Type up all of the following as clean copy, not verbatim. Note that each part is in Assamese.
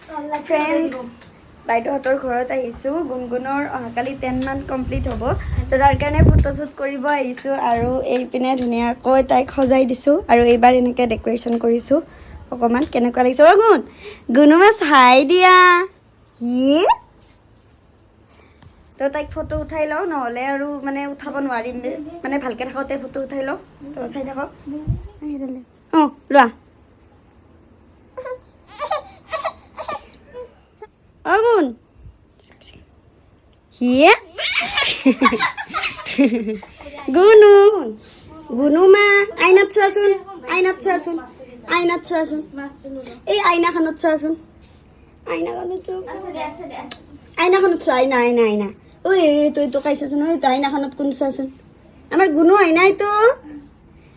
ফ্ৰেণ্ডছ বাইদেউহঁতৰ ঘৰত আহিছোঁ গুণগুণৰ অহাকালি 10 মান কমপ্লিট হ'ব তো তাৰ কাৰণে ফটোশ্বুট কৰিব আহিছোঁ আৰু এইপিনে ধুনীয়াকৈ তাইক সজাই দিছোঁ আৰু এইবাৰ এনেকৈ ডেক'ৰেশ্যন কৰিছোঁ অকণমান কেনেকুৱা লাগিছে অ' গুণু মা চাই দিয়া তো তাইক ফটো উঠাই লওঁ নহ'লে আৰু মানে উঠাব নোৱাৰিম মানে ভালকৈ থাকোঁতে ফটো উঠাই লওঁ তো চাই থাকক অঁ লোৱা অগুন হিয়ে গুনু গুনু মা আইনাত চোৱাচোন আইনাত চোৱাচোন আইনাত চোৱাচোন এই আইনাখনত চোৱাচোন আইনাখনত আইনাখনত চোৱা আইনা আইনা আইনা ঐ তই তো কাইছাচোন ঐ তো আইনাখনত কোন চোৱাচোন আমাৰ গুনু আইনা এইটো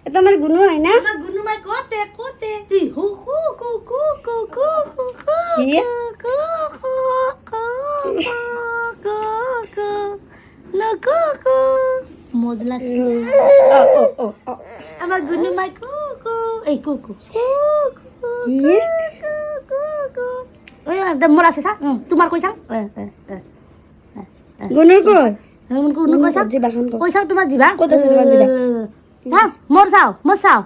এটা আমাৰ গুনু আইনা গুনু মাই কোতে কোতে হু হু কু কু কু কু কু হিয়ে মজ লাগছে আমার গুনু মাই কু কু এই কু কু হিয়ে ওই মোর আছে সা তোমার কইছা গুনুৰ কই গুনু কইছা জিবাখন কই কইছা তোমাৰ জিবা ক'ত আছে তোমাৰ জিভা? হা মোৰ চাও তোমাৰ চাও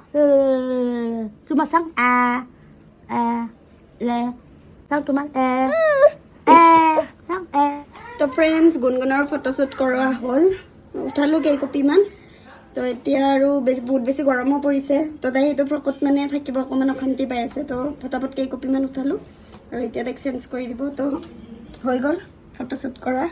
লে চাও তোমাৰ তো ফ্ৰেণ্ডছ গুণগুণৰ ফটোশ্বুট কৰোৱা হ'ল উঠালোঁ কেইকপিমান তো এতিয়া আৰু বহুত বেছি গৰমো পৰিছে তো তাই সেইটো প্ৰকট মানে থাকিব অকণমান অশান্তি পাই আছে তো ফটাফট কেইকপিমান উঠালোঁ আৰু এতিয়া তাইক চেঞ্জ কৰি দিব তো হৈ গ'ল ফটোশ্বুট কৰা